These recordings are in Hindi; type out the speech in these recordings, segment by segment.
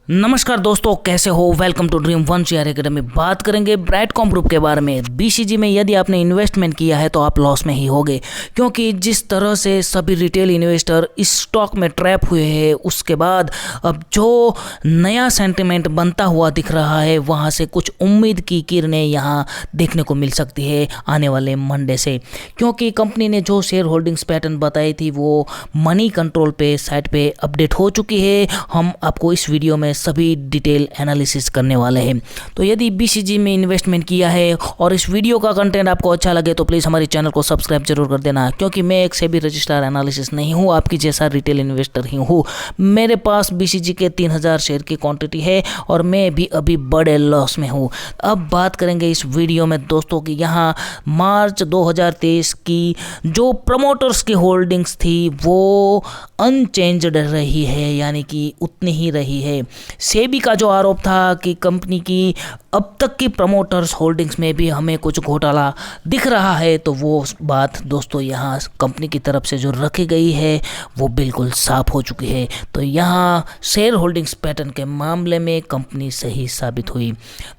नमस्कार दोस्तों, कैसे हो। Welcome to dream one share academy. बात करेंगे ब्राइटकॉम ग्रुप के बारे में। बीसीजी में यदि आपने इन्वेस्टमेंट किया है तो आप लॉस में ही होगे, क्योंकि जिस तरह से सभी रिटेल इन्वेस्टर इस स्टॉक में ट्रैप हुए हैं, उसके बाद अब जो नया सेंटिमेंट बनता हुआ दिख रहा है, वहाँ से कुछ उम्मीद की किरणें यहाँ देखने को मिल सकती है आने वाले मंडे से। क्योंकि कंपनी ने जो शेयर होल्डिंग्स पैटर्न बताई थी वो मनी कंट्रोल पे साइट पे अपडेट हो चुकी है। हम आपको इस वीडियो में सभी डिटेल एनालिसिस करने वाले हैं। तो यदि बीसीजी में इन्वेस्टमेंट किया है और इस वीडियो का कंटेंट आपको अच्छा लगे तो प्लीज़ हमारे चैनल को सब्सक्राइब जरूर कर देना, क्योंकि मैं एक सेबी रजिस्ट्रार एनालिसिस नहीं हूँ, आपकी जैसा रिटेल इन्वेस्टर ही हूँ। मेरे पास बीसीजी के 3000 शेयर की क्वांटिटी है और मैं भी अभी बड़े लॉस में हूँ। अब बात करेंगे इस वीडियो में दोस्तों कि यहाँ मार्च 2023 की जो प्रमोटर्स की होल्डिंग्स थी वो अनचेंज्ड रही है, यानी कि उतनी ही रही है। सेबी का जो आरोप था कि कंपनी की अब तक की प्रमोटर्स होल्डिंग्स में भी हमें कुछ घोटाला दिख रहा है, तो वो बात दोस्तों यहाँ कंपनी की तरफ से जो रखी गई है वो बिल्कुल साफ हो चुकी है। तो यहाँ शेयर होल्डिंग्स पैटर्न के मामले में कंपनी सही साबित हुई।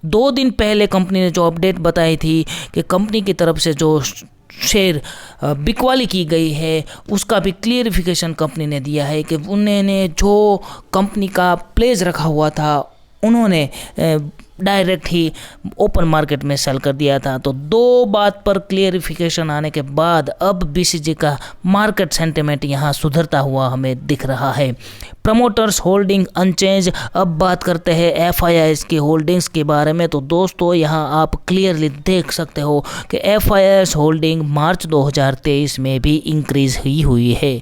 2 दिन पहले कंपनी ने जो अपडेट बताई थी कि कंपनी की तरफ से जो शेयर बिकवाली की गई है उसका भी क्लियरिफिकेशन कंपनी ने दिया है कि उन्होंने जो कंपनी का प्लेज रखा हुआ था उन्होंने डायरेक्ट ही ओपन मार्केट में सेल कर दिया था। तो 2 बात पर क्लियरिफिकेशन आने के बाद अब बीसीजी का मार्केट सेंटिमेंट यहाँ सुधरता हुआ हमें दिख रहा है। Promoters holding unchanged. अब बात करते हैं एफआईआईज की होल्डिंग्स के बारे में। तो दोस्तों यहाँ आप क्लियरली देख सकते हो कि एफआईआईज होल्डिंग मार्च 2023 में भी इंक्रीज ही हुई है।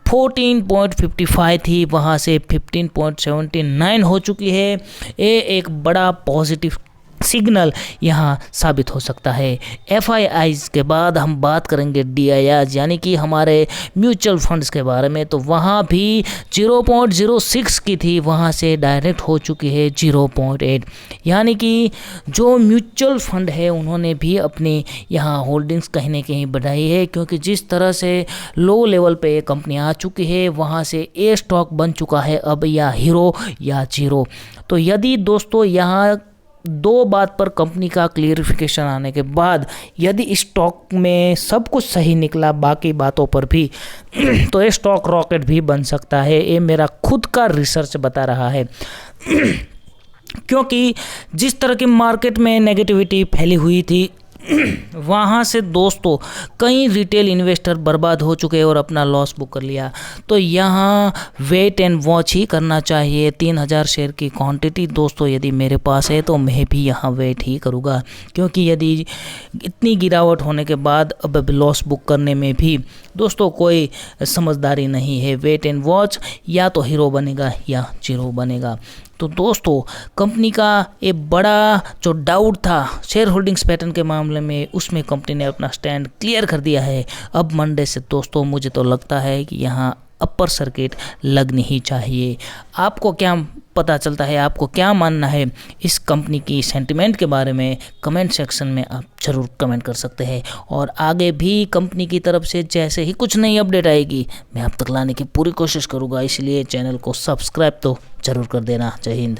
14.55 थी, वहाँ से 15.79 हो चुकी है। ये एक बड़ा पॉजिटिव सिग्नल यहाँ साबित हो सकता है। एफआईआईज के बाद हम बात करेंगे डीआईआईज यानी कि हमारे म्यूचुअल फंड्स के बारे में। तो वहाँ भी 0.06 की थी, वहाँ से डायरेक्ट हो चुकी है 0.8, यानी कि जो म्यूचुअल फंड है उन्होंने भी अपनी यहाँ होल्डिंग्स कहीं ना कहीं बढ़ाई है, क्योंकि जिस तरह से लो लेवल पे ये कंपनी आ चुकी है वहाँ से ए स्टॉक बन चुका है अब या हीरो या जीरो। तो यदि दोस्तों यहाँ 2 बात पर कंपनी का क्लियरिफिकेशन आने के बाद यदि स्टॉक में सब कुछ सही निकला बाकी बातों पर भी तो ये स्टॉक रॉकेट भी बन सकता है। ये मेरा खुद का रिसर्च बता रहा है क्योंकि जिस तरह की मार्केट में नेगेटिविटी फैली हुई थी वहाँ से दोस्तों कई रिटेल इन्वेस्टर बर्बाद हो चुके और अपना लॉस बुक कर लिया। तो यहाँ वेट एंड वॉच ही करना चाहिए। 3000 शेयर की क्वांटिटी दोस्तों यदि मेरे पास है तो मैं भी यहाँ वेट ही करूँगा, क्योंकि यदि इतनी गिरावट होने के बाद अब लॉस बुक करने में भी दोस्तों कोई समझदारी नहीं है। वेट एंड वॉच, या तो हीरो बनेगा या जीरो बनेगा। तो दोस्तों कंपनी का ये बड़ा जो डाउट था शेयर होल्डिंग्स पैटर्न के मामले में, उसमें कंपनी ने अपना स्टैंड क्लियर कर दिया है। अब मंडे से दोस्तों मुझे तो लगता है कि यहाँ अपर सर्किट लगनी ही चाहिए। आपको क्या पता चलता है, आपको क्या मानना है इस कंपनी की सेंटिमेंट के बारे में, कमेंट सेक्शन में आप ज़रूर कमेंट कर सकते हैं। और आगे भी कंपनी की तरफ से जैसे ही कुछ नई अपडेट आएगी मैं आप तक लाने की पूरी कोशिश करूँगा, इसलिए चैनल को सब्सक्राइब तो ज़रूर कर देना। जय हिंद।